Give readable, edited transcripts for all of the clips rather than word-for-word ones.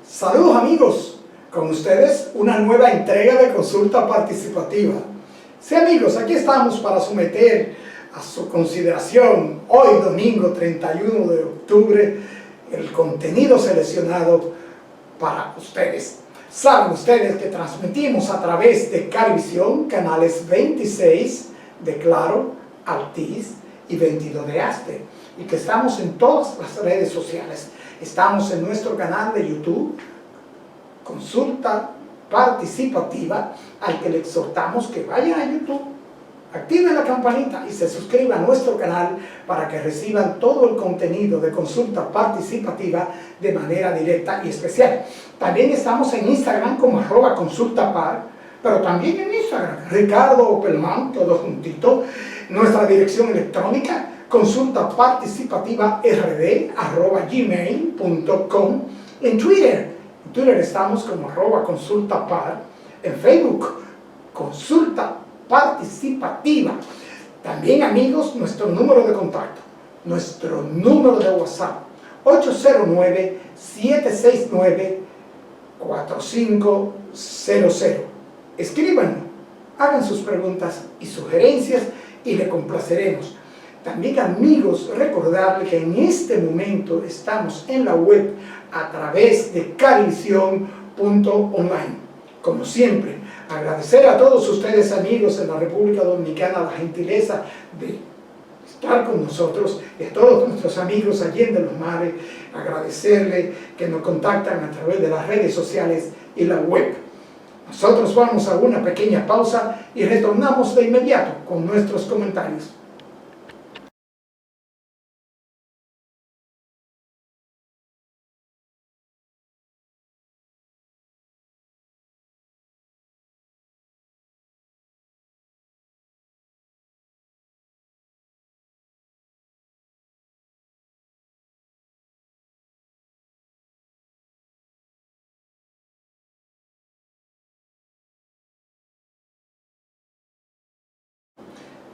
Saludos amigos, con ustedes una nueva entrega de consulta participativa. Sí amigos, aquí estamos para someter a su consideración hoy domingo 31 de octubre el contenido seleccionado para ustedes. Saben ustedes que transmitimos a través de Carivisión, canales 26 de Claro, Altiz y 22 de Aste, y que estamos en todas las redes sociales. Estamos en nuestro canal de YouTube, Consulta Participativa, al que le exhortamos que vayan a YouTube, activen la campanita y se suscriban a nuestro canal para que reciban todo el contenido de Consulta Participativa de manera directa y especial. También estamos en Instagram como @consultapar, pero también en Instagram, Ricardo Opelman, todo juntito. Nuestra dirección electrónica, consultaparticipativa@gmail.com. En Twitter estamos como @consultapar. En Facebook, Consulta Participativa. También amigos, nuestro número de contacto, nuestro número de WhatsApp, 809-769-4500. Escríbanos, hagan sus preguntas y sugerencias y le complaceremos. También amigos, recordarles que en este momento estamos en la web a través de carivisión.online. Como siempre, agradecer a todos ustedes amigos en la República Dominicana la gentileza de estar con nosotros, y a todos nuestros amigos allí en los mares, agradecerle que nos contactan a través de las redes sociales y la web. Nosotros vamos a una pequeña pausa y retornamos de inmediato con nuestros comentarios.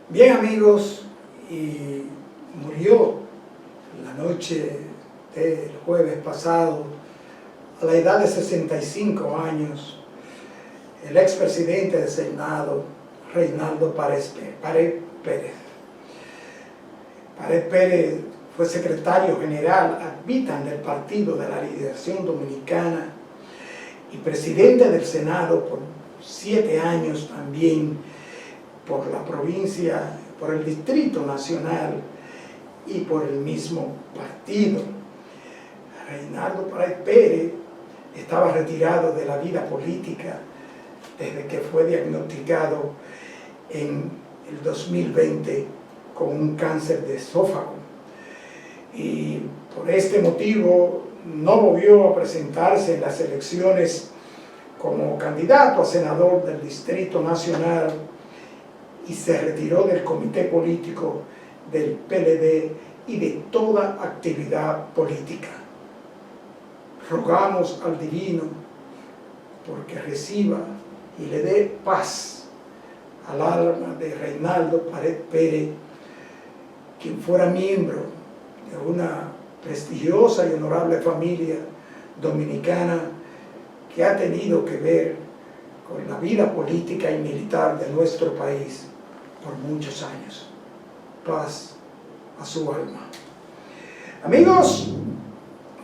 Bien amigos, y murió la noche del jueves pasado a la edad de 65 años el expresidente del Senado, Reinaldo Pared Pérez. Pared Pérez fue secretario general ad vitam del Partido de la Liberación Dominicana y presidente del Senado por 7 años también, por la provincia, por el Distrito Nacional y por el mismo partido. Reinaldo Pared Pérez estaba retirado de la vida política desde que fue diagnosticado en el 2020 con un cáncer de esófago. Y por este motivo no volvió a presentarse en las elecciones como candidato a senador del Distrito Nacional y se retiró del comité político del PLD y de toda actividad política. Rogamos al Divino porque reciba y le dé paz al alma de Reinaldo Pared Pérez, quien fuera miembro de una prestigiosa y honorable familia dominicana que ha tenido que ver con la vida política y militar de nuestro país por muchos años. Paz a su alma. Amigos,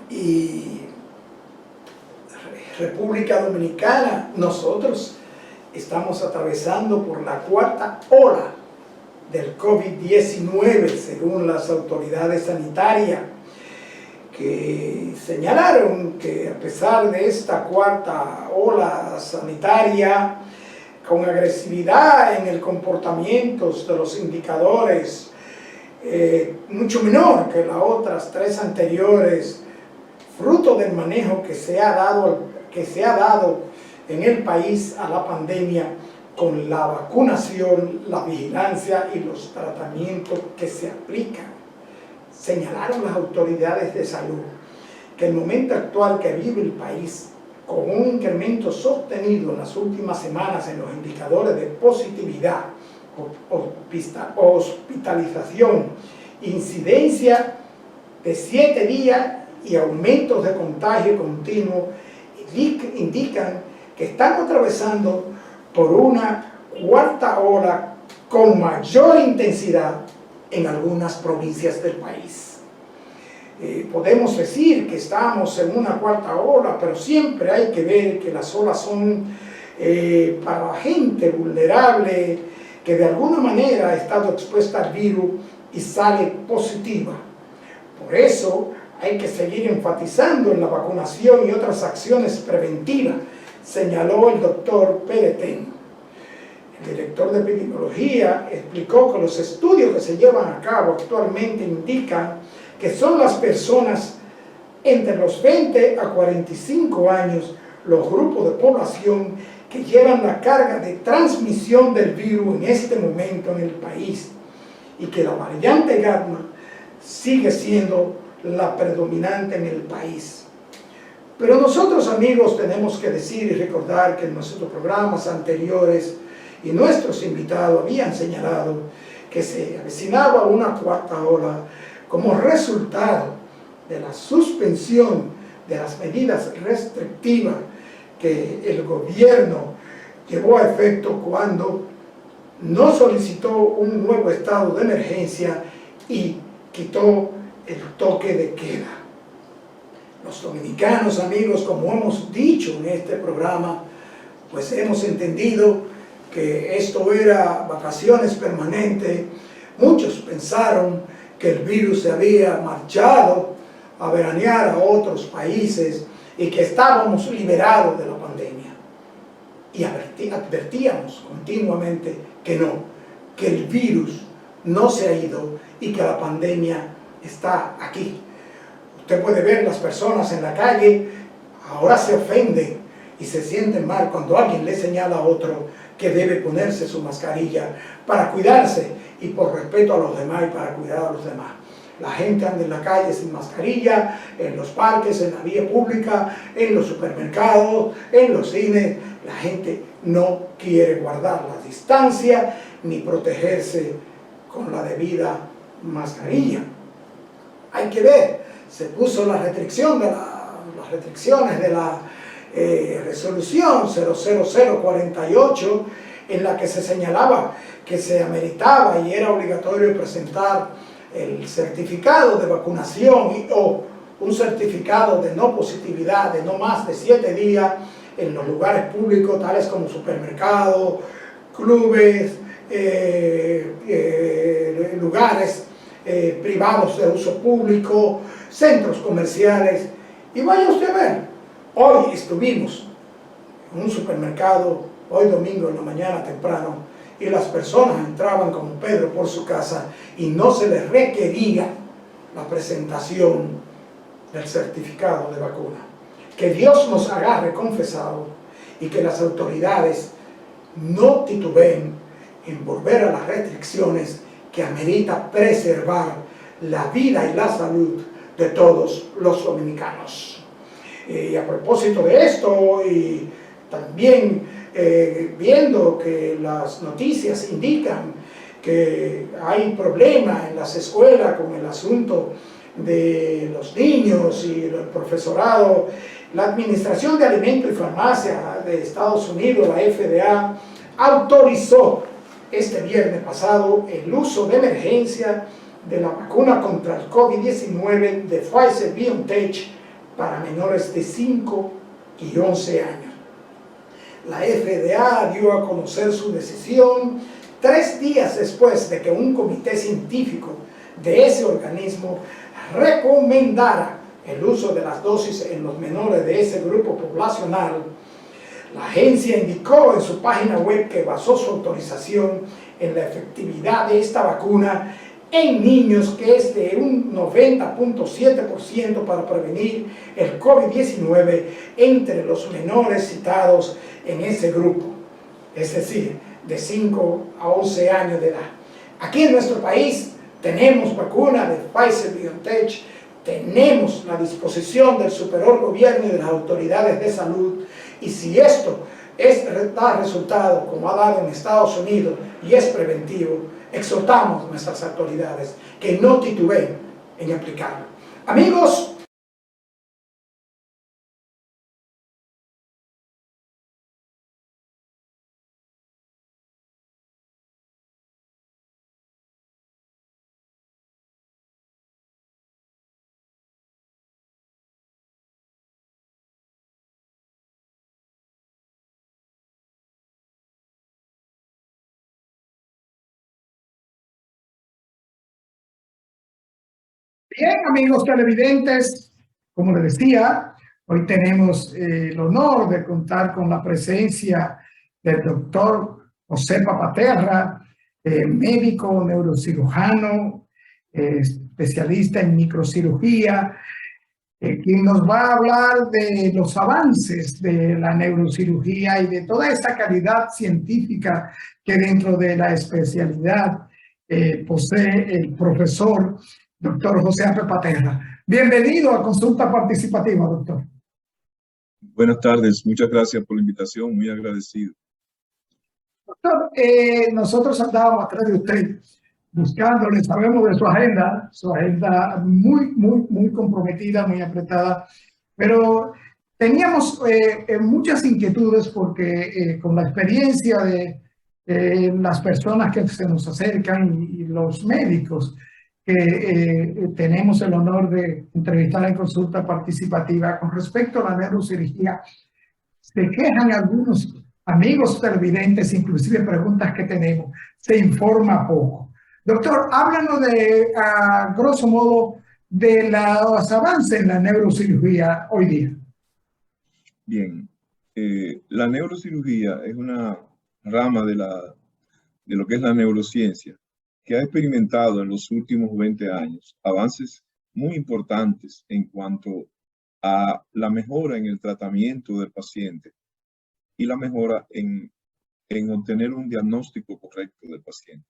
y República Dominicana, nosotros estamos atravesando por la 4ª ola del COVID-19, según las autoridades sanitarias, que señalaron que a pesar de esta 4ª ola sanitaria, con agresividad en el comportamiento de los indicadores, mucho menor que las otras 3 anteriores, fruto del manejo que se ha dado en el país a la pandemia con la vacunación, la vigilancia y los tratamientos que se aplican. Señalaron las autoridades de salud que el momento actual que vive el país, con un incremento sostenido en las últimas semanas en los indicadores de positividad, hospitalización, incidencia de 7 días y aumentos de contagio continuo, indican que están atravesando por una cuarta ola con mayor intensidad en algunas provincias del país. Podemos decir que estamos en una cuarta ola, pero siempre hay que ver que las olas son para la gente vulnerable que de alguna manera ha estado expuesta al virus y sale positiva. Por eso hay que seguir enfatizando en la vacunación y otras acciones preventivas, señaló el doctor Peretén. El director de epidemiología explicó que los estudios que se llevan a cabo actualmente indican que son las personas entre los 20 a 45 años los grupos de población que llevan la carga de transmisión del virus en este momento en el país y que la variante Gamma sigue siendo la predominante en el país. Pero nosotros, amigos, tenemos que decir y recordar que en nuestros programas anteriores y nuestros invitados habían señalado que se avecinaba una cuarta ola como resultado de la suspensión de las medidas restrictivas que el gobierno llevó a efecto cuando no solicitó un nuevo estado de emergencia y quitó el toque de queda. Los dominicanos, amigos, como hemos dicho en este programa, pues hemos entendido que esto era vacaciones permanentes. Muchos pensaron que el virus se había marchado a veranear a otros países y que estábamos liberados de la pandemia. Y advertíamos continuamente que no, que el virus no se ha ido y que la pandemia está aquí. Usted puede ver las personas en la calle, ahora se ofenden y se sienten mal cuando alguien le señala a otro que debe ponerse su mascarilla para cuidarse y por respeto a los demás y para cuidar a los demás. La gente anda en la calle sin mascarilla, en los parques, en la vía pública, en los supermercados, en los cines. La gente no quiere guardar la distancia ni protegerse con la debida mascarilla. Hay que ver, se puso la restricción de las restricciones de la resolución 00048 en la que se señalaba que se ameritaba y era obligatorio presentar el certificado de vacunación o un certificado de no positividad de no más de 7 días en los lugares públicos tales como supermercados, clubes, lugares privados de uso público, centros comerciales. Y vaya usted a ver, hoy estuvimos en un supermercado, hoy domingo en la mañana temprano, y las personas entraban como Pedro por su casa y no se les requería la presentación del certificado de vacuna. Que Dios nos agarre confesado y que las autoridades no titubeen en volver a las restricciones que amerita preservar la vida y la salud de todos los dominicanos. Y a propósito de esto, y también viendo que las noticias indican que hay problemas en las escuelas con el asunto de los niños y el profesorado, la Administración de Alimentos y Farmacia de Estados Unidos, la FDA, autorizó este viernes pasado el uso de emergencia de la vacuna contra el COVID-19 de Pfizer-BioNTech para menores de 5 y 11 años. La FDA dio a conocer su decisión 3 días después de que un comité científico de ese organismo recomendara el uso de las dosis en los menores de ese grupo poblacional. La agencia indicó en su página web que basó su autorización en la efectividad de esta vacuna en niños, que es de un 90.7% para prevenir el COVID-19 entre los menores citados en ese grupo, es decir, de 5 a 11 años de edad. Aquí en nuestro país tenemos vacuna de Pfizer-BioNTech, tenemos la disposición del superior gobierno y de las autoridades de salud, y si esto da resultado como ha dado en Estados Unidos y es preventivo, exhortamos a nuestras autoridades que no titubeen en aplicarlo. Amigos, Bien, amigos televidentes, como les decía, hoy tenemos el honor de contar con la presencia del doctor José Papaterra, médico neurocirujano, especialista en microcirugía, quien nos va a hablar de los avances de la neurocirugía y de toda esa calidad científica que dentro de la especialidad posee el profesor doctor José Papaterra. Bienvenido a Consulta Participativa, doctor. Buenas tardes, muchas gracias por la invitación, muy agradecido. Doctor, nosotros andábamos atrás de usted buscándole, sabemos de su agenda muy comprometida, muy apretada, pero teníamos muchas inquietudes porque con la experiencia de las personas que se nos acercan y los médicos que tenemos el honor de entrevistar en consulta participativa con respecto a la neurocirugía, se quejan algunos amigos televidentes, inclusive preguntas que tenemos, se informa poco. Doctor, háblanos de, a grosso modo, de los avances en la neurocirugía hoy día. Bien, la neurocirugía es una rama de lo que es la neurociencia, que ha experimentado en los últimos 20 años avances muy importantes en cuanto a la mejora en el tratamiento del paciente y la mejora en obtener un diagnóstico correcto del paciente.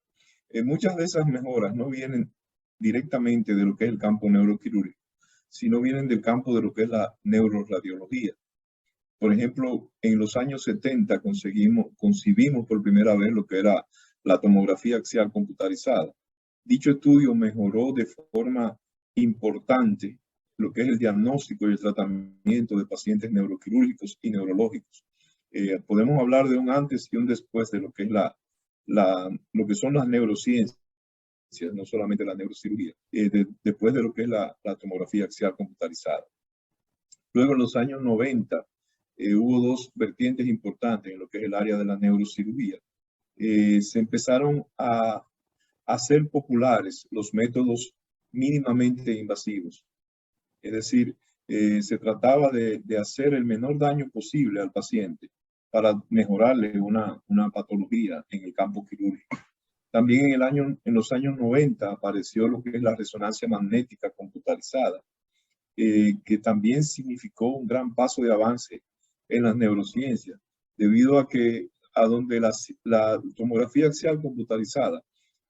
Muchas de esas mejoras no vienen directamente de lo que es el campo neuroquirúrgico, sino vienen del campo de lo que es la neuroradiología. Por ejemplo, en los años 70 concibimos por primera vez lo que era la tomografía axial computarizada. Dicho estudio mejoró de forma importante lo que es el diagnóstico y el tratamiento de pacientes neuroquirúrgicos y neurológicos. Podemos hablar de un antes y un después de lo que es lo que son las neurociencias, no solamente la neurocirugía, después de lo que es la tomografía axial computarizada. Luego, en los años 90, hubo dos vertientes importantes en lo que es el área de la neurocirugía. Se empezaron a hacer populares los métodos mínimamente invasivos. Es decir, se trataba de hacer el menor daño posible al paciente para mejorarle una patología en el campo quirúrgico. También en los años 90 apareció lo que es la resonancia magnética computarizada, que también significó un gran paso de avance en las neurociencias, debido a donde la tomografía axial computarizada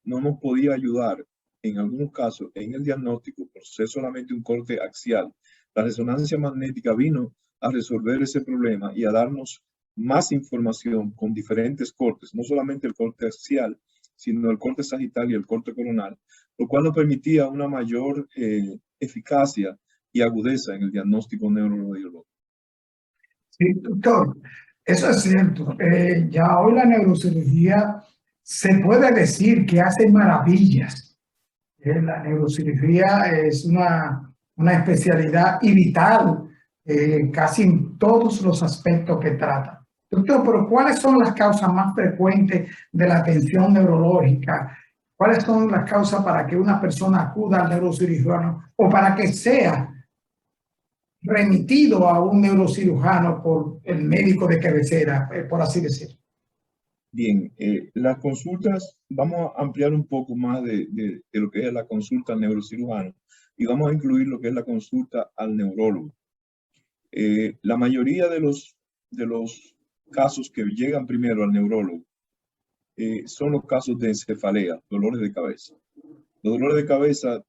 no nos podía ayudar en algunos casos en el diagnóstico por ser solamente un corte axial. La resonancia magnética vino a resolver ese problema y a darnos más información con diferentes cortes, no solamente el corte axial, sino el corte sagital y el corte coronal, lo cual nos permitía una mayor eficacia y agudeza en el diagnóstico neuroradiológico. Sí, doctor, eso es cierto. Ya hoy la neurocirugía se puede decir que hace maravillas. La neurocirugía es una especialidad y vital casi en todos los aspectos que trata. Doctor, pero ¿cuáles son las causas más frecuentes de la atención neurológica? ¿Cuáles son las causas para que una persona acuda al neurocirujano o para que sea remitido a un neurocirujano por el médico de cabecera, por así decirlo? Bien, las consultas, vamos a ampliar un poco más de lo que es la consulta al neurocirujano y vamos a incluir lo que es la consulta al neurólogo. La mayoría de los casos que llegan primero al neurólogo son los casos de cefalea, dolores de cabeza. Los dolores de cabeza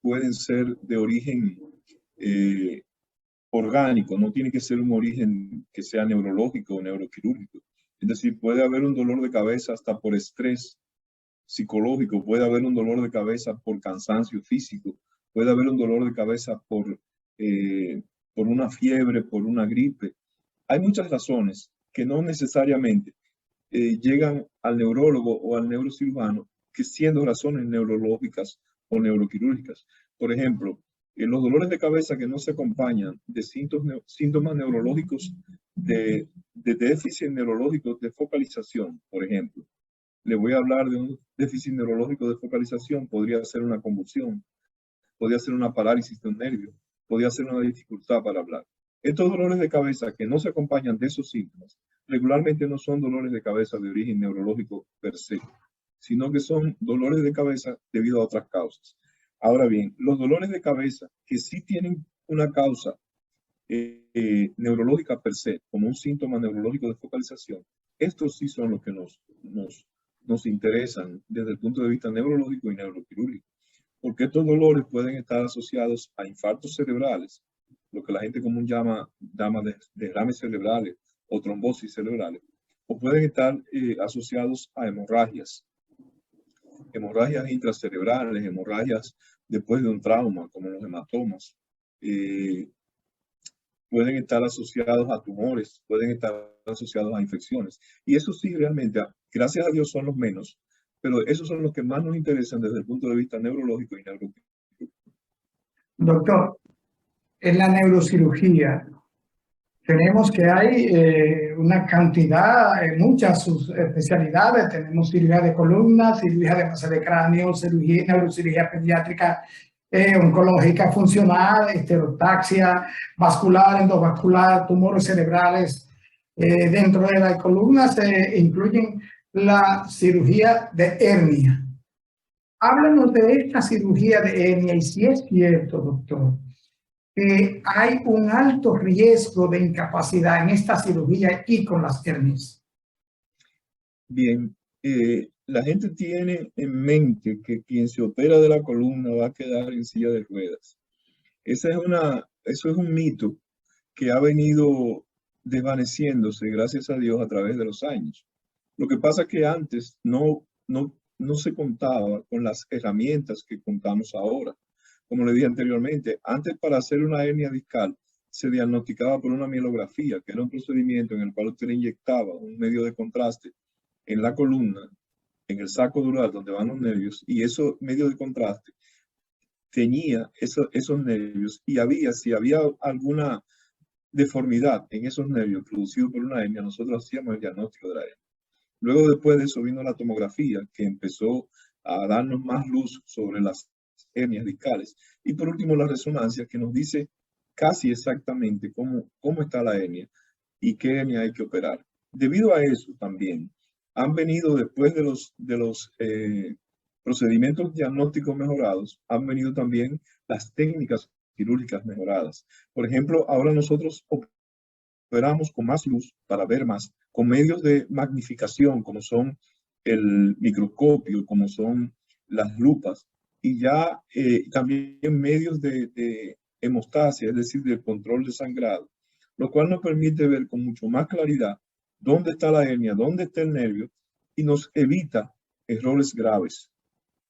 pueden ser de origen orgánico, no tiene que ser un origen que sea neurológico o neuroquirúrgico. Es decir, puede haber un dolor de cabeza hasta por estrés psicológico, puede haber un dolor de cabeza por cansancio físico, puede haber un dolor de cabeza por una fiebre, por una gripe. Hay muchas razones que no necesariamente llegan al neurólogo o al neurocirujano, que siendo razones neurológicas o neuroquirúrgicas. Por ejemplo, los dolores de cabeza que no se acompañan de síntomas neurológicos de déficit neurológico de focalización, por ejemplo. Le voy a hablar de un déficit neurológico de focalización, podría ser una convulsión, podía ser una parálisis de un nervio, podía ser una dificultad para hablar. Estos dolores de cabeza que no se acompañan de esos síntomas, regularmente no son dolores de cabeza de origen neurológico per se, sino que son dolores de cabeza debido a otras causas. Ahora bien, los dolores de cabeza que sí tienen una causa neurológica per se, como un síntoma neurológico de focalización, estos sí son los que nos interesan desde el punto de vista neurológico y neuroquirúrgico, porque estos dolores pueden estar asociados a infartos cerebrales, lo que la gente común llama derrames cerebrales o trombosis cerebrales, o pueden estar asociados a hemorragias intracerebrales, hemorragias después de un trauma, como los hematomas. Pueden estar asociados a tumores, pueden estar asociados a infecciones. Y eso sí, realmente, gracias a Dios son los menos, pero esos son los que más nos interesan desde el punto de vista neurológico y neuroquirúrgico. Doctor, en la neurocirugía tenemos que hay una cantidad, muchas sus especialidades. Tenemos cirugía de columna, cirugía de base de cráneo, neurocirugía pediátrica, oncológica funcional, esterotaxia, vascular, endovascular, tumores cerebrales. Dentro de la columna se incluyen la cirugía de hernia. Háblanos de esta cirugía de hernia y si es cierto, doctor, que hay un alto riesgo de incapacidad en esta cirugía y con las hernias. Bien, la gente tiene en mente que quien se opera de la columna va a quedar en silla de ruedas. Eso es un mito que ha venido desvaneciéndose, gracias a Dios, a través de los años. Lo que pasa es que antes no se contaba con las herramientas que contamos ahora. Como le dije anteriormente, antes para hacer una hernia discal se diagnosticaba por una mielografía, que era un procedimiento en el cual usted inyectaba un medio de contraste en la columna, en el saco dural donde van los nervios, y ese medio de contraste tenía esos nervios, y si había alguna deformidad en esos nervios producido por una hernia, nosotros hacíamos el diagnóstico de la hernia. Luego, después de eso, vino la tomografía, que empezó a darnos más luz sobre las hernias discales. Y por último, la resonancia, que nos dice casi exactamente cómo está la hernia y qué hernia hay que operar. Debido a eso también, han venido después de los procedimientos diagnósticos mejorados, han venido también las técnicas quirúrgicas mejoradas. Por ejemplo, ahora nosotros operamos con más luz para ver más, con medios de magnificación como son el microscopio, como son las lupas, y ya también medios de hemostasia, es decir, de control de sangrado, lo cual nos permite ver con mucho más claridad dónde está la hernia, dónde está el nervio, y nos evita errores graves.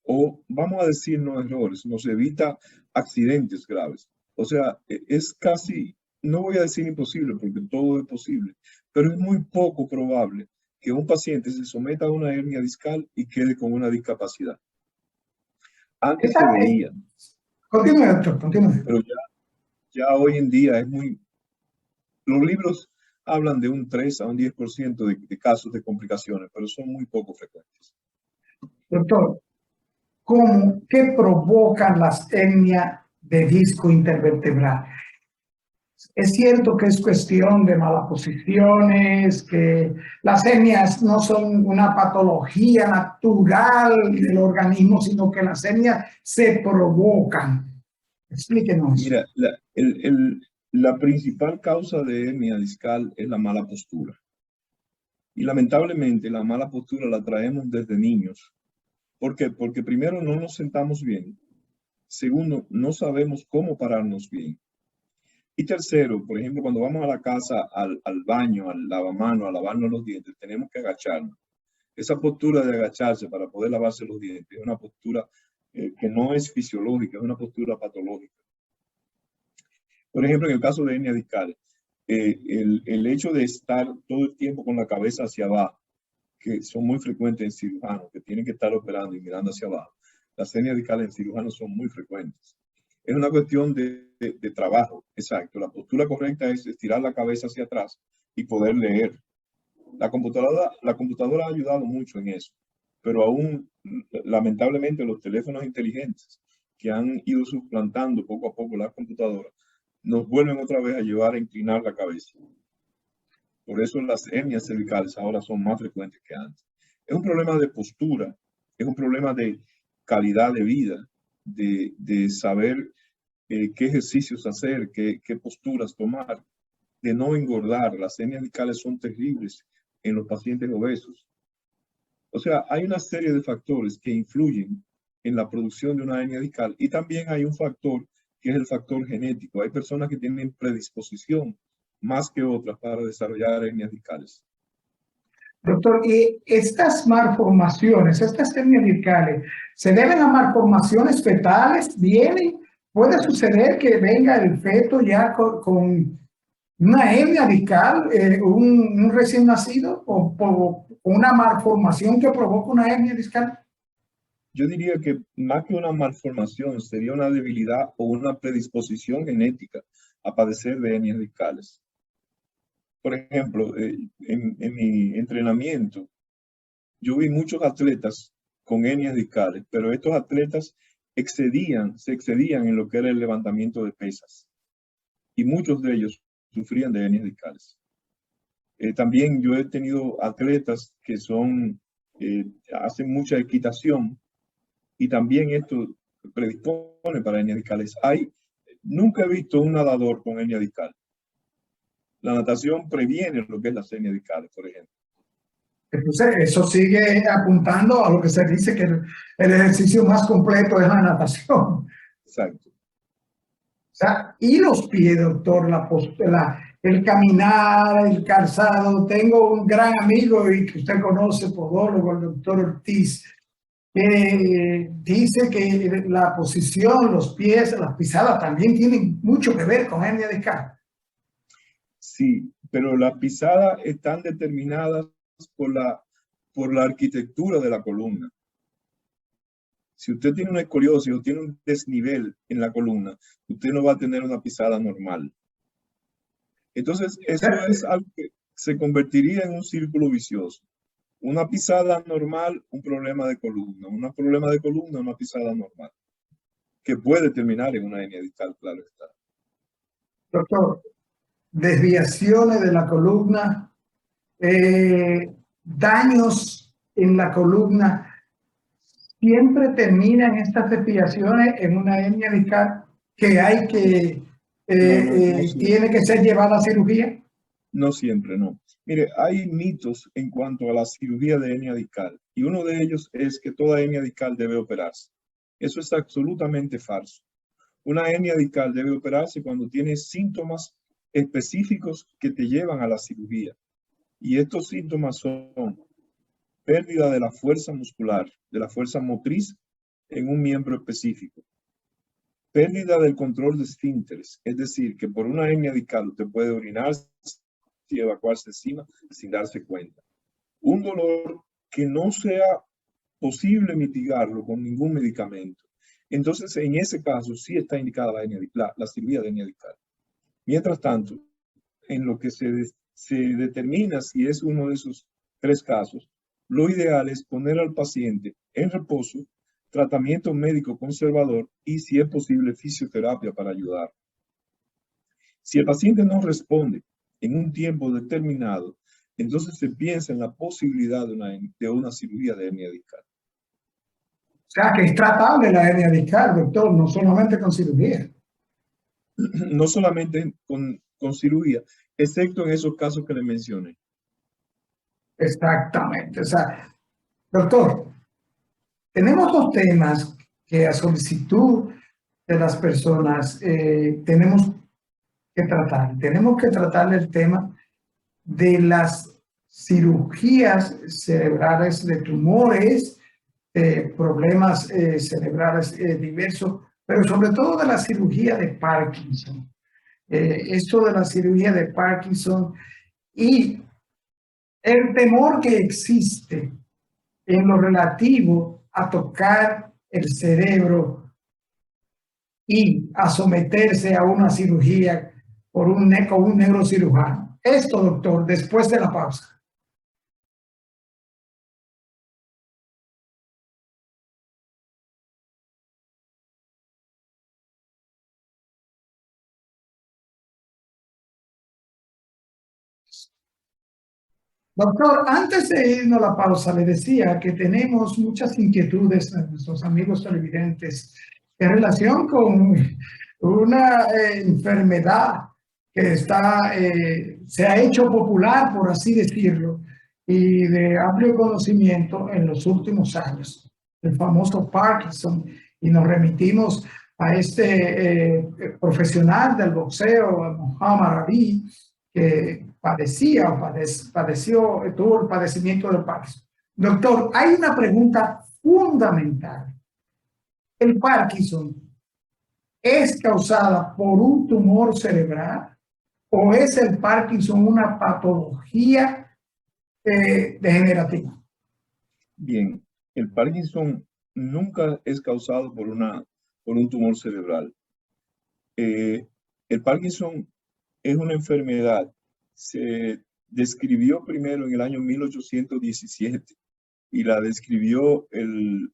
O vamos a decir no errores, nos evita accidentes graves. O sea, es casi, no voy a decir imposible porque todo es posible, pero es muy poco probable que un paciente se someta a una hernia discal y quede con una discapacidad. Antes se veía. Continúe, doctor, continúe. Pero ya hoy en día es muy... Los libros hablan de un 3 a un 10% de casos de complicaciones, pero son muy poco frecuentes. Doctor, ¿qué provocan las hernias de disco intervertebral? Es cierto que es cuestión de malas posiciones, que las hernias no son una patología natural del organismo, sino que las hernias se provocan. Explíquenos. Mira, la principal causa de hernia discal es la mala postura. Y lamentablemente la mala postura la traemos desde niños. ¿Por qué? Porque primero no nos sentamos bien. Segundo, no sabemos cómo pararnos bien. Y tercero, por ejemplo, cuando vamos a la casa, al baño, al lavamanos, a lavarnos los dientes, tenemos que agacharnos. Esa postura de agacharse para poder lavarse los dientes es una postura que no es fisiológica, es una postura patológica. Por ejemplo, en el caso de hernia discal, el hecho de estar todo el tiempo con la cabeza hacia abajo, que son muy frecuentes en cirujanos, que tienen que estar operando y mirando hacia abajo. Las hernias discales en cirujanos son muy frecuentes. Es una cuestión de trabajo, exacto. La postura correcta es estirar la cabeza hacia atrás y poder leer. La computadora ha ayudado mucho en eso, pero aún, lamentablemente, los teléfonos inteligentes que han ido suplantando poco a poco las computadoras, nos vuelven otra vez a llevar a inclinar la cabeza. Por eso las hernias cervicales ahora son más frecuentes que antes. Es un problema de postura, es un problema de calidad de vida, de saber qué ejercicios hacer, qué posturas tomar, de no engordar. Las hernias discales son terribles en los pacientes obesos. O sea, hay una serie de factores que influyen en la producción de una hernia discal y también hay un factor que es el factor genético. Hay personas que tienen predisposición más que otras para desarrollar hernias discales. Doctor, ¿y estas malformaciones, estas hernias discales, se deben a malformaciones fetales? ¿Vienen? ¿Puede suceder que venga el feto ya con una hernia discal, un recién nacido, o por una malformación que provoca una hernia discal? Yo diría que más que una malformación sería una debilidad o una predisposición genética a padecer de hernias discales. Por ejemplo, en mi entrenamiento, yo vi muchos atletas con hernias discales, pero estos atletas se excedían en lo que era el levantamiento de pesas. Y muchos de ellos sufrían de hernias discales. También yo he tenido atletas que hacen mucha equitación y también esto predispone para hernias discales. Nunca he visto un nadador con hernia discal. La natación previene lo que es las hernias discales, por ejemplo. Entonces, eso sigue apuntando a lo que se dice que el ejercicio más completo es la natación. Exacto. O sea, y los pies, doctor, el caminar, el calzado. Tengo un gran amigo y que usted conoce, podólogo, el doctor Ortiz, que dice que la posición, los pies, las pisadas también tienen mucho que ver con hernia discal. Sí, pero las pisadas están determinadas por la arquitectura de la columna. Si usted tiene una escoliosis o tiene un desnivel en la columna, usted no va a tener una pisada normal. Entonces, eso es algo que se convertiría en un círculo vicioso. Una pisada normal, un problema de columna. Un problema de columna, una pisada normal. Que puede terminar en una hernia discal, claro está. Doctor, desviaciones de la columna, daños en la columna, siempre terminan estas desviaciones en una hernia discal que hay que, tiene que ser llevada a cirugía. No siempre, no. Mire, hay mitos en cuanto a la cirugía de hernia discal y uno de ellos es que toda hernia discal debe operarse. Eso es absolutamente falso. Una hernia discal debe operarse cuando tiene síntomas específicos que te llevan a la cirugía. Y estos síntomas son pérdida de la fuerza muscular, de la fuerza motriz en un miembro específico. Pérdida del control de esfínteres, es decir, que por una hernia discal usted puede orinar y evacuarse encima sin darse cuenta. Un dolor que no sea posible mitigarlo con ningún medicamento. Entonces, en ese caso, sí está indicada la cirugía de hernia discal. Mientras tanto, en lo que se determina si es uno de esos tres casos, lo ideal es poner al paciente en reposo, tratamiento médico conservador y, si es posible, fisioterapia para ayudar. Si el paciente no responde en un tiempo determinado, entonces se piensa en la posibilidad de una cirugía de hernia discal. O sea, que es tratable la hernia discal, doctor, no solamente con cirugía. No solamente con cirugía, excepto en esos casos que le mencioné. Exactamente. O sea, doctor, tenemos dos temas que a solicitud de las personas tenemos que tratar. Tenemos que tratar el tema de las cirugías cerebrales de tumores, problemas cerebrales diversos, pero sobre todo de la cirugía de Parkinson. Esto de la cirugía de Parkinson y el temor que existe en lo relativo a tocar el cerebro y a someterse a una cirugía por un neurocirujano. Esto, doctor, después de la pausa. Doctor, antes de irnos a la pausa, le decía que tenemos muchas inquietudes a nuestros amigos televidentes en relación con una enfermedad que se ha hecho popular, por así decirlo, y de amplio conocimiento en los últimos años, el famoso Parkinson, y nos remitimos a este profesional del boxeo, Muhammad Ali, que tuvo el padecimiento del Parkinson. Doctor, hay una pregunta fundamental. ¿El Parkinson es causada por un tumor cerebral o es el Parkinson una patología degenerativa? Bien, el Parkinson nunca es causado por un tumor cerebral. El Parkinson es una enfermedad. Se describió primero en el año 1817 y la describió el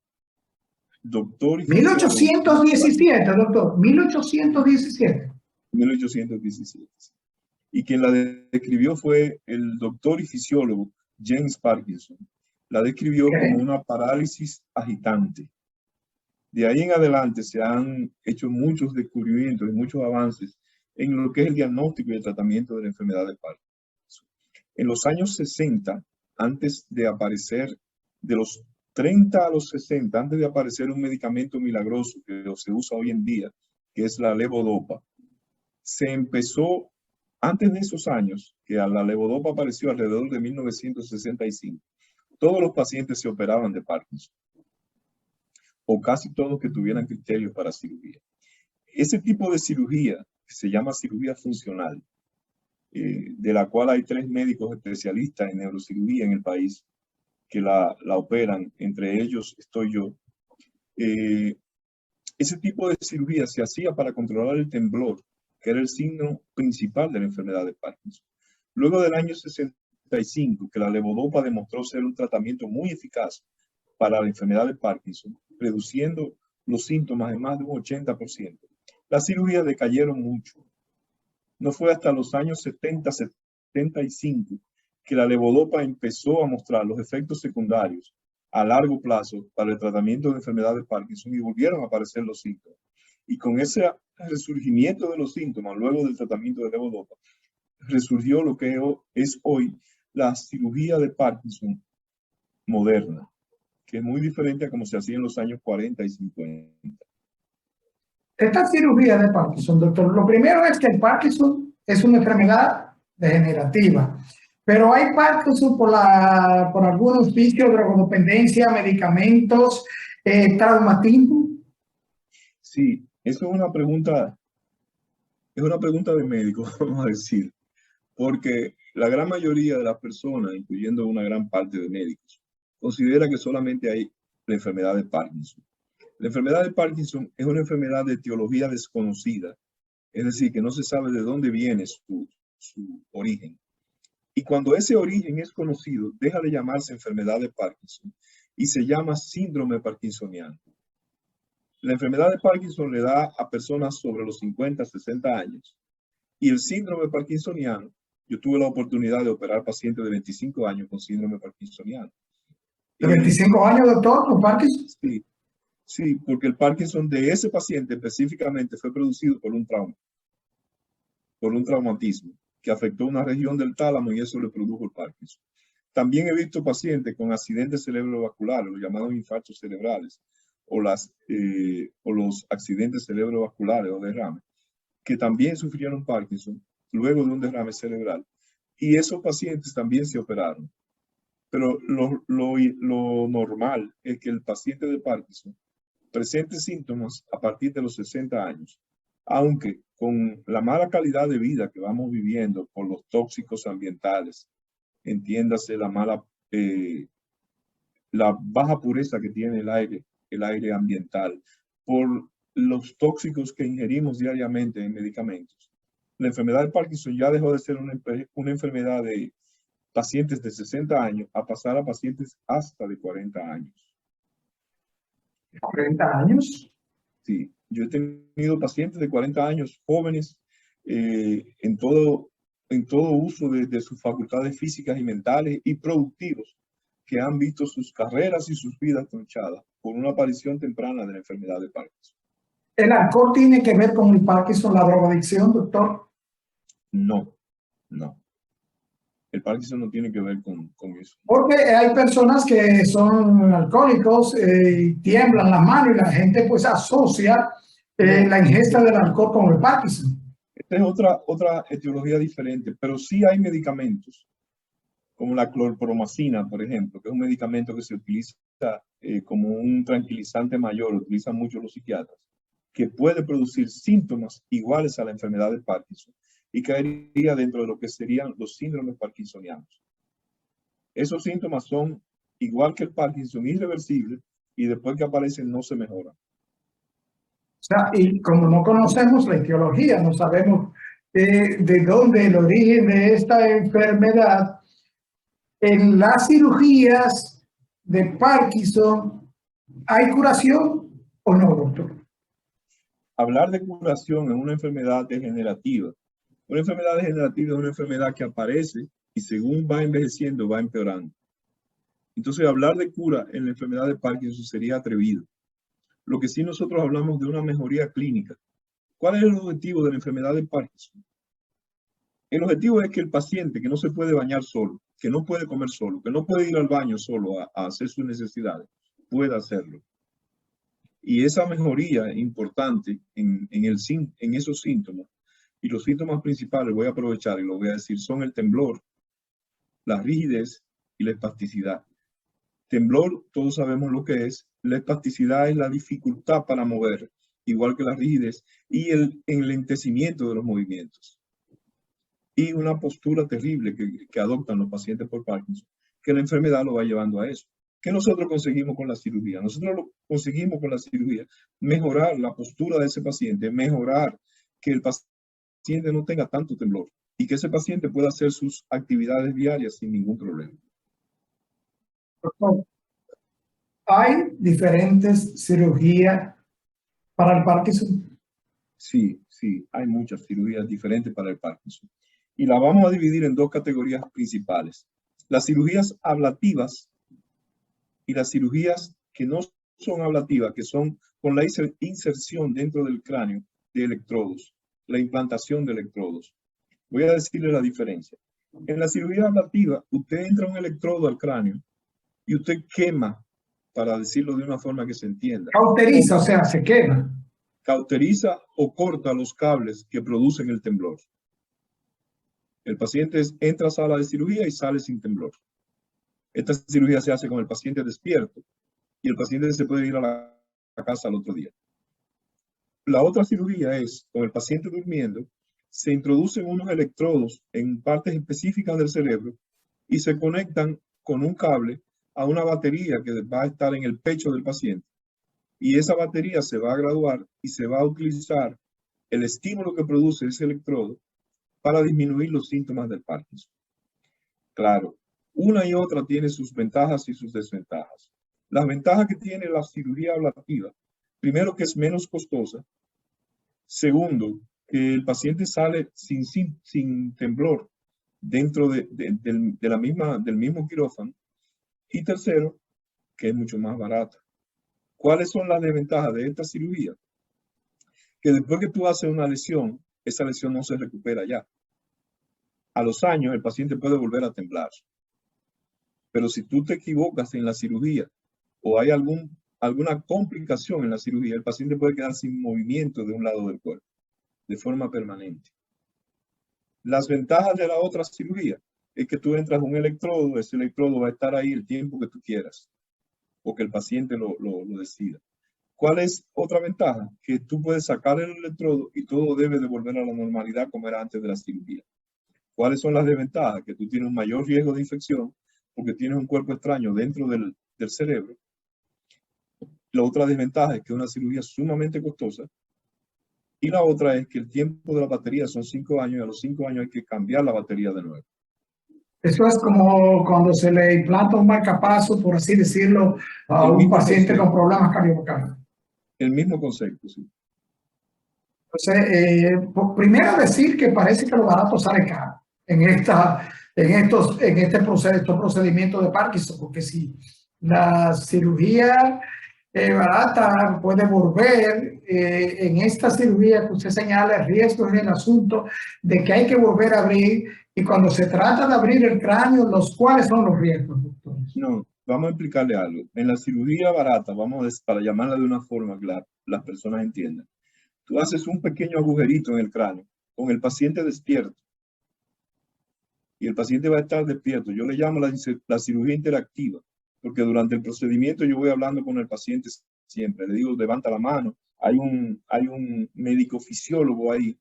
doctor y fisiólogo 1817, doctor, 1817. 1817. Y quien la describió fue el doctor y fisiólogo James Parkinson. La describió como una parálisis agitante. De ahí en adelante se han hecho muchos descubrimientos y muchos avances en lo que es el diagnóstico y el tratamiento de la enfermedad de Parkinson. En los años 60, antes de aparecer, de los 30 a los 60, antes de aparecer un medicamento milagroso que se usa hoy en día, que es la levodopa, se empezó, antes de esos años, que a la levodopa apareció alrededor de 1965, todos los pacientes se operaban de Parkinson, o casi todos que tuvieran criterios para cirugía. Ese tipo de cirugía, que se llama cirugía funcional, de la cual hay 3 médicos especialistas en neurocirugía en el país que la operan, entre ellos estoy yo. Ese tipo de cirugía se hacía para controlar el temblor, que era el signo principal de la enfermedad de Parkinson. Luego del año 65, que la levodopa demostró ser un tratamiento muy eficaz para la enfermedad de Parkinson, reduciendo los síntomas en más de un 80%, las cirugías decayeron mucho. No fue hasta los años 70, 75 que la levodopa empezó a mostrar los efectos secundarios a largo plazo para el tratamiento de enfermedad de Parkinson y volvieron a aparecer los síntomas. Y con ese resurgimiento de los síntomas, luego del tratamiento de levodopa, resurgió lo que es hoy la cirugía de Parkinson moderna, que es muy diferente a como se hacía en los años 40 y 50. Esta cirugía de Parkinson, doctor, lo primero es que el Parkinson es una enfermedad degenerativa, pero hay Parkinson por algún auspicio, drogodependencia, medicamentos, traumatismo. Sí, eso es una pregunta de médico, vamos a decir, porque la gran mayoría de las personas, incluyendo una gran parte de médicos, considera que solamente hay la enfermedad de Parkinson. La enfermedad de Parkinson es una enfermedad de etiología desconocida, es decir, que no se sabe de dónde viene su origen. Y cuando ese origen es conocido, deja de llamarse enfermedad de Parkinson y se llama síndrome parkinsoniano. La enfermedad de Parkinson le da a personas sobre los 50, 60 años. Y el síndrome parkinsoniano, yo tuve la oportunidad de operar pacientes de 25 años con síndrome parkinsoniano. ¿De 25 años, doctor, con Parkinson? Sí, sí, porque el Parkinson de ese paciente específicamente fue producido por un trauma, por un traumatismo que afectó una región del tálamo y eso le produjo el Parkinson. También he visto pacientes con accidentes cerebrovasculares, los llamados infartos cerebrales, o los accidentes cerebrovasculares o derrames, que también sufrieron Parkinson luego de un derrame cerebral. Y esos pacientes también se operaron. Pero lo normal es que el paciente de Parkinson presente síntomas a partir de los 60 años, aunque con la mala calidad de vida que vamos viviendo por los tóxicos ambientales, entiéndase la baja pureza que tiene el aire ambiental, por los tóxicos que ingerimos diariamente en medicamentos. La enfermedad de Parkinson ya dejó de ser una enfermedad de pacientes de 60 años a pasar a pacientes hasta de 40 años. 40 años. Sí, yo he tenido pacientes de 40 años, jóvenes, en todo en todo uso de sus facultades físicas y mentales y productivos, que han visto sus carreras y sus vidas tronchadas por una aparición temprana de la enfermedad de Parkinson. ¿El alcohol tiene que ver con el Parkinson, la drogadicción, doctor? No, no. El Parkinson no tiene que ver con eso. Porque hay personas que son alcohólicos y tiemblan la mano y la gente pues asocia la ingesta del alcohol con el Parkinson. Esta es otra etiología diferente, pero sí hay medicamentos, como la clorpromacina, por ejemplo, que es un medicamento que se utiliza como un tranquilizante mayor, lo utilizan mucho los psiquiatras, que puede producir síntomas iguales a la enfermedad de Parkinson y caería dentro de lo que serían los síndromes parkinsonianos. Esos síntomas son igual que el Parkinson, irreversibles, y después que aparecen no se mejoran. O sea, y como no conocemos la etiología, no sabemos de dónde el origen de esta enfermedad, en las cirugías de Parkinson, ¿hay curación o no, doctor? Hablar de curación en una enfermedad degenerativa. Una enfermedad degenerativa es una enfermedad que aparece y según va envejeciendo va empeorando. Entonces, hablar de cura en la enfermedad de Parkinson sería atrevido. Lo que sí nosotros hablamos de una mejoría clínica. ¿Cuál es el objetivo de la enfermedad de Parkinson? El objetivo es que el paciente que no se puede bañar solo, que no puede comer solo, que no puede ir al baño solo a hacer sus necesidades, pueda hacerlo. Y esa mejoría importante en esos síntomas, y los síntomas principales, voy a aprovechar y lo voy a decir, son el temblor, la rigidez y la espasticidad. Temblor, todos sabemos lo que es. La espasticidad es la dificultad para mover, igual que la rigidez, y el enlentecimiento de los movimientos. Y una postura terrible que adoptan los pacientes por Parkinson, que la enfermedad lo va llevando a eso. ¿Qué nosotros conseguimos con la cirugía? Nosotros lo conseguimos con la cirugía, mejorar la postura de ese paciente, mejorar que el paciente no tenga tanto temblor y que ese paciente pueda hacer sus actividades diarias sin ningún problema. Doctor, ¿hay diferentes cirugías para el Parkinson? Sí, hay muchas cirugías diferentes para el Parkinson. Y la vamos a dividir en dos categorías principales. Las cirugías ablativas y las cirugías que no son ablativas, que son con la inserción dentro del cráneo de electrodos, la implantación de electrodos. Voy a decirle la diferencia. En la cirugía ablativa, usted entra un electrodo al cráneo y usted quema, para decirlo de una forma que se entienda. Cauteriza, o sea, se quema. Cauteriza o corta los cables que producen el temblor. El paciente entra a sala de cirugía y sale sin temblor. Esta cirugía se hace con el paciente despierto y el paciente se puede ir a la casa al otro día. La otra cirugía es con el paciente durmiendo, se introducen unos electrodos en partes específicas del cerebro y se conectan con un cable a una batería que va a estar en el pecho del paciente. Y esa batería se va a graduar y se va a utilizar el estímulo que produce ese electrodo para disminuir los síntomas del Parkinson. Claro, una y otra tiene sus ventajas y sus desventajas. Las ventajas que tiene la cirugía ablativa, primero que es menos costosa, segundo, que el paciente sale sin temblor dentro del mismo quirófano, y tercero, que es mucho más barata. ¿Cuáles son las desventajas de esta cirugía? Que después que tú haces una lesión, esa lesión no se recupera ya. A los años el paciente puede volver a temblar. Pero si tú te equivocas en la cirugía o hay alguna complicación en la cirugía, el paciente puede quedar sin movimiento de un lado del cuerpo, de forma permanente. Las ventajas de la otra cirugía es que tú entras un electrodo, ese electrodo va a estar ahí el tiempo que tú quieras, o que el paciente lo decida. ¿Cuál es otra ventaja? Que tú puedes sacar el electrodo y todo debe de volver a la normalidad como era antes de la cirugía. ¿Cuáles son las desventajas? Que tú tienes un mayor riesgo de infección porque tienes un cuerpo extraño dentro del cerebro. La otra desventaja es que es una cirugía sumamente costosa. Y la otra es que el tiempo de la batería son 5 años y a los 5 años hay que cambiar la batería de nuevo. Eso es como cuando se le implanta un marcapaso, por así decirlo, a un paciente con problemas cardiovasculares. El mismo concepto, sí. Entonces, primero decir que parece que lo barato sale caro. estos procedimientos de Parkinson, porque si la cirugía barata puede volver, en esta cirugía que usted señala, el riesgo es el asunto de que hay que volver a abrir, y cuando se trata de abrir el cráneo, ¿cuáles son los riesgos, doctor? No, vamos a explicarle algo. En la cirugía barata, para llamarla de una forma que las personas entiendan, tú haces un pequeño agujerito en el cráneo con el paciente despierto y el paciente va a estar despierto. Yo le llamo la cirugía interactiva, porque durante el procedimiento yo voy hablando con el paciente siempre. Le digo, levanta la mano. Hay un médico fisiólogo ahí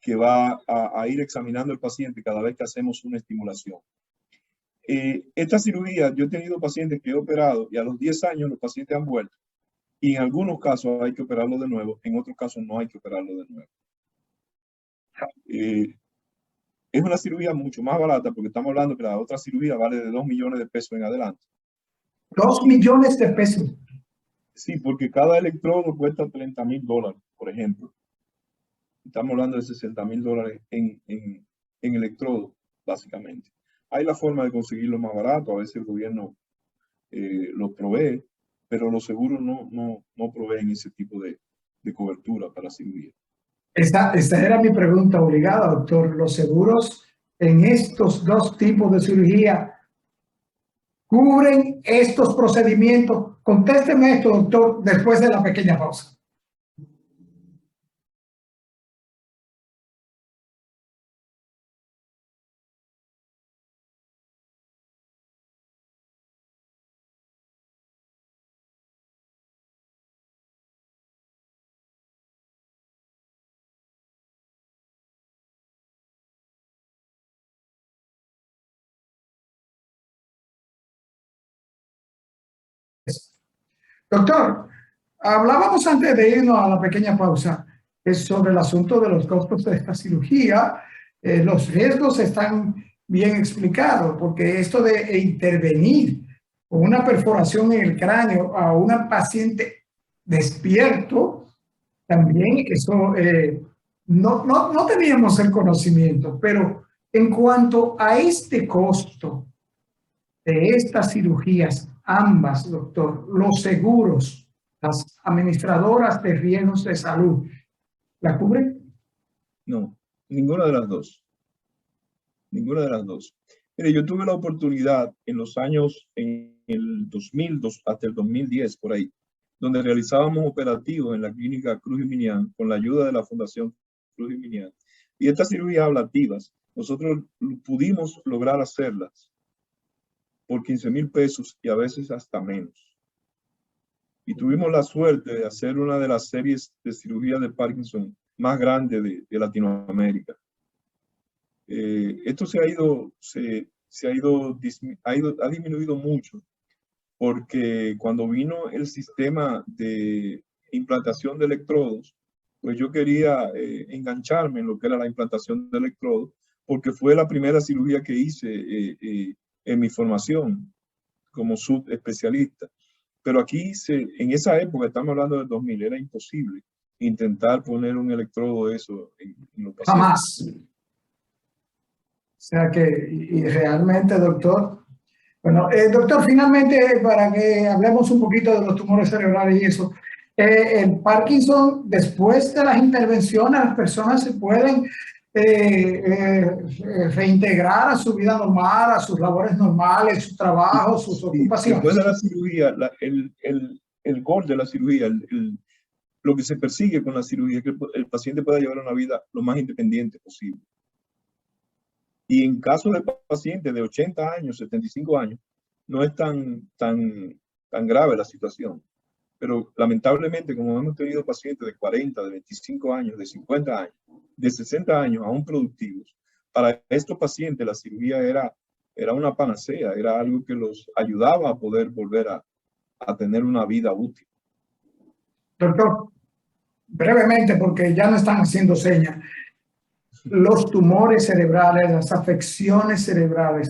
que va a ir examinando al paciente cada vez que hacemos una estimulación. Esta cirugía, yo he tenido pacientes que he operado y a los 10 años los pacientes han vuelto. Y en algunos casos hay que operarlo de nuevo, en otros casos no hay que operarlo de nuevo. Es una cirugía mucho más barata porque estamos hablando que la otra cirugía vale de 2 millones de pesos en adelante. 2 millones de pesos. Sí, porque cada electrodo cuesta $30,000, por ejemplo. Estamos hablando de $60,000 en electrodo, básicamente. Hay la forma de conseguirlo más barato, a veces el gobierno lo provee, pero los seguros no proveen ese tipo de cobertura para cirugía. Esta era mi pregunta obligada, doctor. ¿Los seguros en estos dos tipos de cirugía cubren estos procedimientos? Contésteme esto, doctor, después de la pequeña pausa. Doctor, hablábamos antes de irnos a la pequeña pausa sobre el asunto de los costos de esta cirugía. Los riesgos están bien explicados, porque esto de intervenir con una perforación en el cráneo a una paciente despierto, también eso no teníamos el conocimiento, pero en cuanto a este costo de estas cirugías, ambas, doctor, los seguros, las administradoras de riesgos de salud, ¿la cubren? No, ninguna de las dos. Ninguna de las dos. Mire, yo tuve la oportunidad en los años, en el 2002 hasta el 2010, por ahí, donde realizábamos operativos en la clínica Cruz y Minian con la ayuda de la Fundación Cruz y Minian. Y estas cirugías ablativas, nosotros pudimos lograr hacerlas por 15,000 pesos y a veces hasta menos. Y tuvimos la suerte de hacer una de las series de cirugía de Parkinson más grande de Latinoamérica. Esto ha disminuido mucho porque cuando vino el sistema de implantación de electrodos, pues yo quería engancharme en lo que era la implantación de electrodos, porque fue la primera cirugía que hice en mi formación como subespecialista. Pero aquí, en esa época, estamos hablando del 2000, era imposible intentar poner un electrodo de eso en los pacientes. Jamás. O sea que, y realmente, doctor, bueno, doctor, finalmente, para que hablemos un poquito de los tumores cerebrales y eso, el Parkinson, después de las intervenciones, las personas se pueden reintegrar a su vida normal, a sus labores normales, su trabajo, sus ocupaciones. Después de la cirugía, el gol de la cirugía, lo que se persigue con la cirugía es que el paciente pueda llevar una vida lo más independiente posible. Y en caso de pacientes de 80 años, 75 años, no es tan grave la situación. Pero lamentablemente, como hemos tenido pacientes de 40, de 25 años, de 50 años, de 60 años aún productivos, para estos pacientes la cirugía era una panacea, era algo que los ayudaba a poder volver a tener una vida útil. Doctor, brevemente, porque ya no están haciendo señas, los tumores cerebrales, las afecciones cerebrales,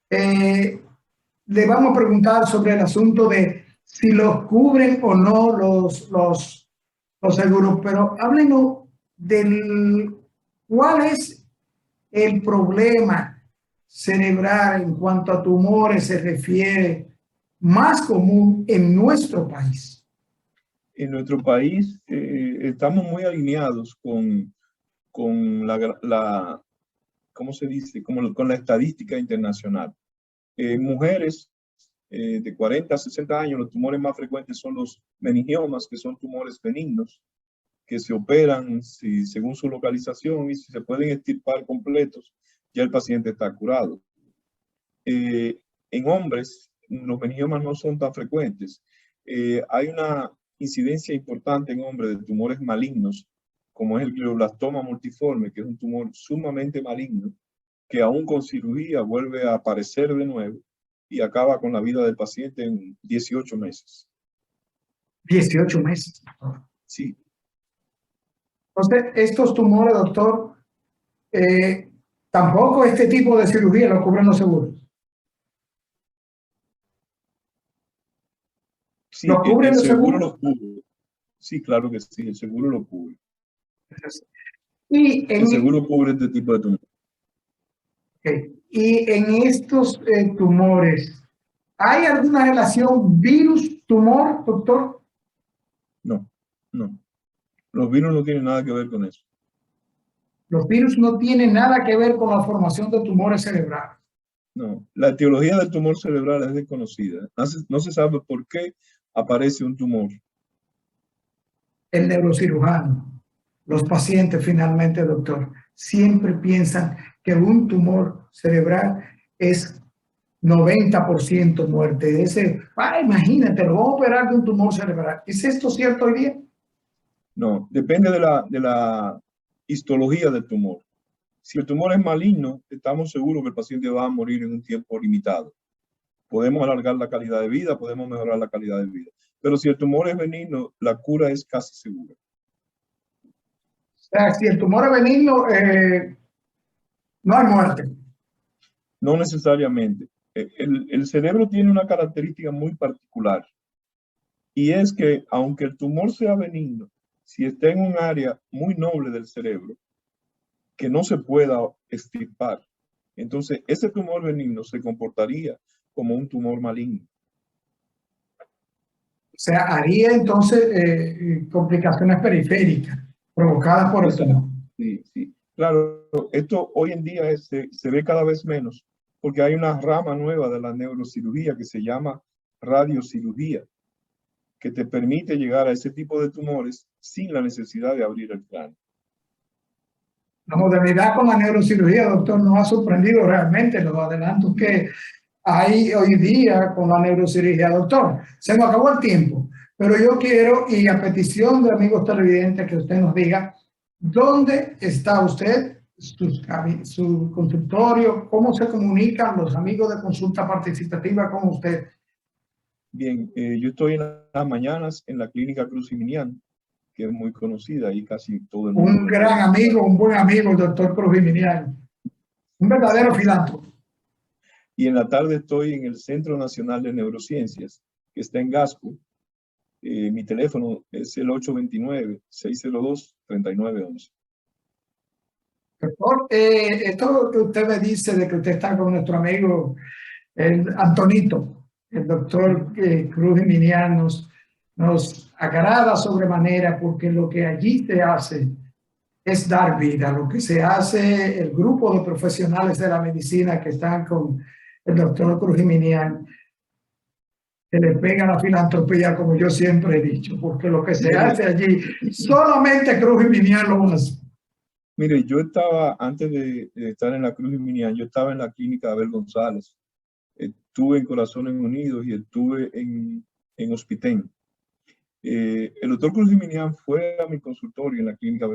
le vamos a preguntar sobre el asunto de si los cubren o no los seguros, pero háblenos del cuál es el problema cerebral en cuanto a tumores se refiere más común en nuestro país? En nuestro país estamos muy alineados con ¿cómo se dice? Con la estadística internacional. Mujeres de 40 a 60 años, los tumores más frecuentes son los meningiomas, que son tumores benignos, que se operan según su localización, y si se pueden extirpar completos, ya el paciente está curado. En hombres, los meningiomas no son tan frecuentes. Hay una incidencia importante en hombres de tumores malignos, como es el glioblastoma multiforme, que es un tumor sumamente maligno, que aún con cirugía vuelve a aparecer de nuevo y acaba con la vida del paciente en 18 meses. 18 meses, doctor. Sí. Entonces, estos tumores, doctor, tampoco este tipo de cirugía lo cubren los seguros. Sí, ¿Lo cubren el los seguro seguros? lo cubre. Sí, claro que sí, el seguro lo cubre. Y El seguro cubre este tipo de tumor. okay. Y en estos tumores, ¿hay alguna relación virus-tumor, doctor? No, no. Los virus no tienen nada que ver con eso. Los virus no tienen nada que ver con la formación de tumores cerebrales. No, la etiología del tumor cerebral es desconocida. No se sabe por qué aparece un tumor. El neurocirujano, los pacientes finalmente, doctor, siempre piensan que un tumor cerebral es 90% muerte. Imagínate, lo vamos a operar de un tumor cerebral. ¿Es esto cierto hoy día? No, depende de la histología del tumor. Si el tumor es maligno, estamos seguros que el paciente va a morir en un tiempo limitado. Podemos alargar la calidad de vida, podemos mejorar la calidad de vida. Pero si el tumor es benigno, la cura es casi segura. O sea, si el tumor es benigno, no hay muerte. No necesariamente. El cerebro tiene una característica muy particular, y es que aunque el tumor sea benigno, si está en un área muy noble del cerebro que no se pueda extirpar, entonces ese tumor benigno se comportaría como un tumor maligno. O sea, haría entonces complicaciones periféricas provocadas por el tumor. Sí, sí. Claro, esto hoy en día se ve cada vez menos porque hay una rama nueva de la neurocirugía que se llama radiocirugía, que te permite llegar a ese tipo de tumores sin la necesidad de abrir el cráneo. La modernidad con la neurocirugía, doctor, nos ha sorprendido realmente los adelantos que hay hoy día con la neurocirugía. Doctor, se nos acabó el tiempo, pero yo quiero, y a petición de amigos televidentes, que usted nos diga dónde está usted, su consultorio, cómo se comunican los amigos de consulta participativa con usted. Bien, yo estoy en las mañanas en la clínica Cruz Jiminián, que es muy conocida y casi todo el mundo. Un gran amigo, un buen amigo, el doctor Cruz Jiminián. Un verdadero filántropo. Y en la tarde estoy en el Centro Nacional de Neurociencias, que está en Gasco. Mi teléfono es el 829-602-3911. Doctor, esto que usted me dice de que usted está con nuestro amigo el Antonito, el doctor Cruz Jiminián, nos agrada sobremanera porque lo que allí se hace es dar vida. Lo que se hace, el grupo de profesionales de la medicina que están con el doctor Cruz Jiminián, que le pega la filantropía, como yo siempre he dicho, porque lo que se hace allí, solamente Cruz Jiminián lo hace. Mire, yo estaba, antes de estar en la Cruz Jiminián, yo estaba en la clínica Abel González. Estuve en Corazones Unidos y estuve en Hospitén. El doctor Cruz Jiminián fue a mi consultorio en la clínica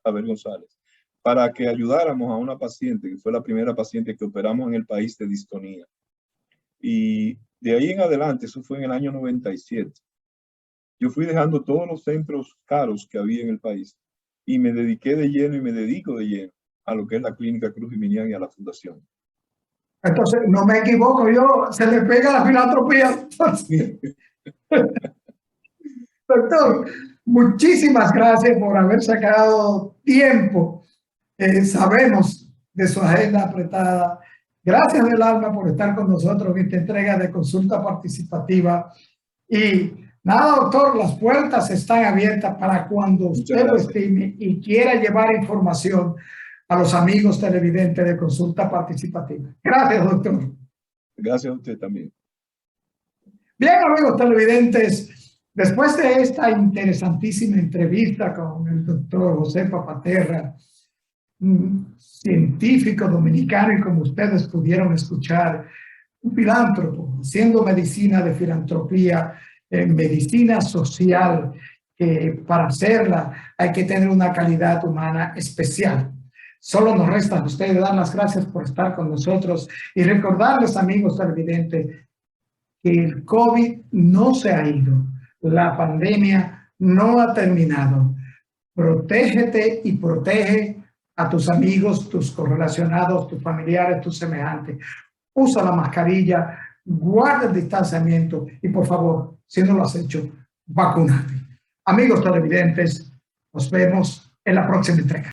Abel González para que ayudáramos a una paciente, que fue la primera paciente que operamos en el país de distonía. Y de ahí en adelante, eso fue en el año 97, yo fui dejando todos los centros caros que había en el país y me dediqué de lleno y me dedico de lleno a lo que es la clínica Cruz Jiminián y a la fundación. Entonces, no me equivoco, se le pega la filantropía. Doctor, muchísimas gracias por haber sacado tiempo. Sabemos de su agenda apretada. Gracias del alma por estar con nosotros en esta entrega de consulta participativa. Y nada, doctor, las puertas están abiertas para cuando usted lo estime y quiera llevar información a los amigos televidentes de consulta participativa. Gracias, doctor. Gracias a usted también. Bien, amigos televidentes, después de esta interesantísima entrevista con el doctor José Papaterra, un científico dominicano y como ustedes pudieron escuchar, un filántropo, haciendo medicina de filantropía, medicina social, que para hacerla hay que tener una calidad humana especial. Solo nos resta a ustedes dar las gracias por estar con nosotros y recordarles, amigos televidentes, que el COVID no se ha ido, la pandemia no ha terminado. Protégete y protege a tus amigos, tus correlacionados, tus familiares, tus semejantes. Usa la mascarilla, guarda el distanciamiento y por favor, si no lo has hecho, vacúnate. Amigos televidentes, nos vemos en la próxima entrega.